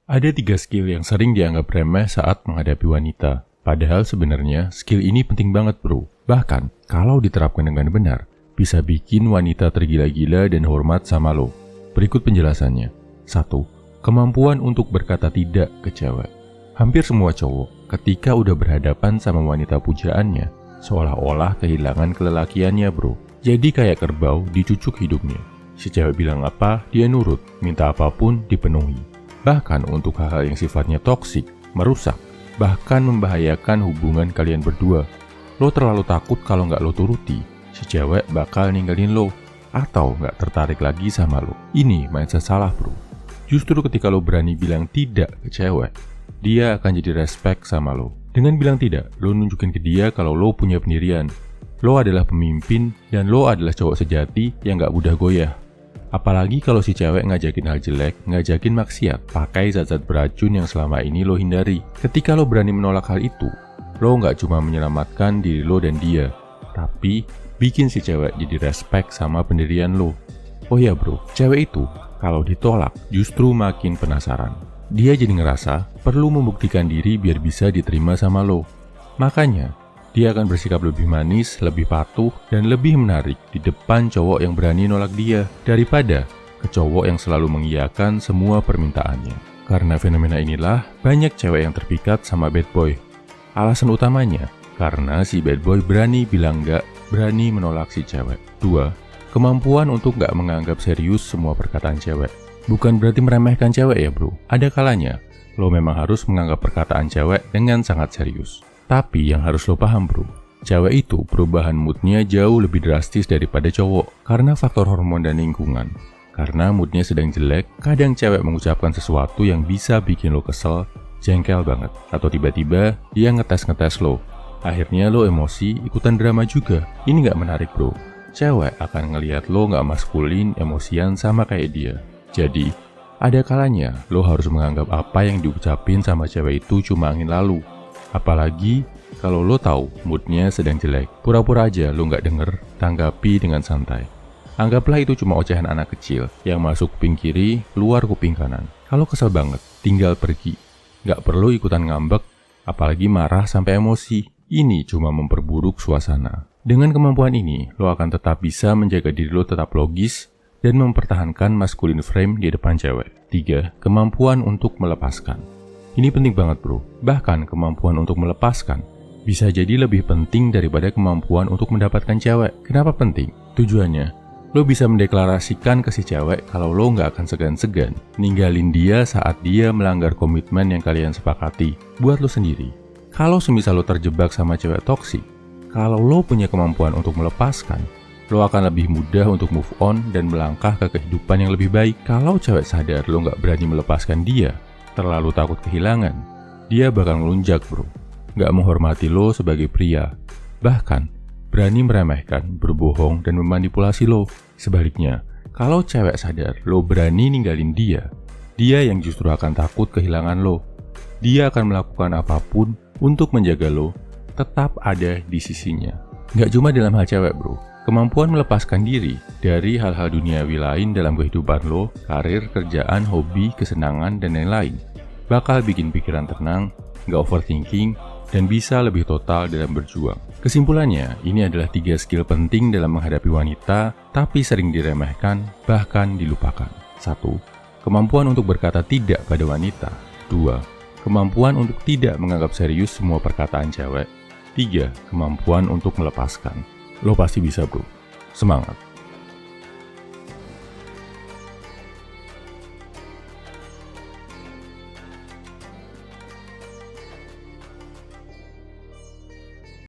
Ada 3 skill yang sering dianggap remeh saat menghadapi wanita. Padahal sebenarnya skill ini penting banget bro. Bahkan kalau diterapkan dengan benar, bisa bikin wanita tergila-gila dan hormat sama lo. Berikut penjelasannya. 1. Kemampuan untuk berkata tidak ke cewek. Hampir semua cowok ketika udah berhadapan sama wanita pujaannya, seolah-olah kehilangan kelelakiannya bro. Jadi kayak kerbau dicucuk hidungnya. Si cewek bilang apa, dia nurut, minta apapun dipenuhi. Bahkan untuk hal-hal yang sifatnya toksik, merusak, bahkan membahayakan hubungan kalian berdua. Lo terlalu takut kalau nggak lo turuti, si cewek bakal ninggalin lo, atau nggak tertarik lagi sama lo. Ini mindset salah bro. Justru ketika lo berani bilang tidak ke cewek, dia akan jadi respect sama lo. Dengan bilang tidak, lo nunjukin ke dia kalau lo punya pendirian. Lo adalah pemimpin, dan lo adalah cowok sejati yang nggak mudah goyah. Apalagi kalau si cewek ngajakin hal jelek, ngajakin maksiat, pakai zat-zat beracun yang selama ini lo hindari. Ketika lo berani menolak hal itu, lo nggak cuma menyelamatkan diri lo dan dia, tapi bikin si cewek jadi respect sama pendirian lo. Oh ya bro, cewek itu kalau ditolak justru makin penasaran. Dia jadi ngerasa perlu membuktikan diri biar bisa diterima sama lo. Makanya, dia akan bersikap lebih manis, lebih patuh, dan lebih menarik di depan cowok yang berani nolak dia daripada ke cowok yang selalu mengiyakan semua permintaannya. Karena fenomena inilah banyak cewek yang terpikat sama bad boy. Alasan utamanya karena si bad boy berani bilang enggak, berani menolak si cewek. 2. Kemampuan untuk nggak menganggap serius semua perkataan cewek. Bukan berarti meremehkan cewek ya bro. Ada kalanya lo memang harus menganggap perkataan cewek dengan sangat serius. Tapi yang harus lo paham bro, cewek itu perubahan moodnya jauh lebih drastis daripada cowok karena faktor hormon dan lingkungan. Karena moodnya sedang jelek, kadang cewek mengucapkan sesuatu yang bisa bikin lo kesel, jengkel banget. Atau tiba-tiba dia ngetes lo. Akhirnya lo emosi, ikutan drama juga. Ini gak menarik bro. Cewek akan ngelihat lo gak maskulin, emosian sama kayak dia. Jadi, ada kalanya lo harus menganggap apa yang diucapin sama cewek itu cuma angin lalu. Apalagi kalau lo tahu moodnya sedang jelek, pura-pura aja lo nggak denger, tanggapi dengan santai. Anggaplah itu cuma ocehan anak kecil yang masuk kuping kiri, keluar kuping kanan. Kalau kesel banget, tinggal pergi. Nggak perlu ikutan ngambek, apalagi marah sampai emosi. Ini cuma memperburuk suasana. Dengan kemampuan ini, lo akan tetap bisa menjaga diri lo tetap logis dan mempertahankan masculine frame di depan cewek. 3. Kemampuan untuk melepaskan. Ini penting banget bro, bahkan kemampuan untuk melepaskan bisa jadi lebih penting daripada kemampuan untuk mendapatkan cewek. Kenapa penting? Tujuannya, lo bisa mendeklarasikan ke si cewek kalau lo nggak akan segan-segan ninggalin dia saat dia melanggar komitmen yang kalian sepakati buat lo sendiri. Kalau semisal lo terjebak sama cewek toksik, kalau lo punya kemampuan untuk melepaskan, lo akan lebih mudah untuk move on dan melangkah ke kehidupan yang lebih baik. Kalau cewek sadar lo nggak berani melepaskan dia, terlalu takut kehilangan, dia bakal ngelunjak bro. Gak menghormati lo sebagai pria. Bahkan, berani meremehkan, berbohong, dan memanipulasi lo. Sebaliknya, kalau cewek sadar lo berani ninggalin dia, dia yang justru akan takut kehilangan lo. Dia akan melakukan apapun untuk menjaga lo tetap ada di sisinya. Gak cuma dalam hal cewek bro. Kemampuan melepaskan diri dari hal-hal duniawi lain dalam kehidupan lo, karir, kerjaan, hobi, kesenangan, dan lain-lain, bakal bikin pikiran tenang, gak overthinking, dan bisa lebih total dalam berjuang. Kesimpulannya, ini adalah 3 skill penting dalam menghadapi wanita, tapi sering diremehkan, bahkan dilupakan. 1. Kemampuan untuk berkata tidak pada wanita. 2. Kemampuan untuk tidak menganggap serius semua perkataan cewek. 3. Kemampuan untuk melepaskan. Lo pasti bisa bro. Semangat!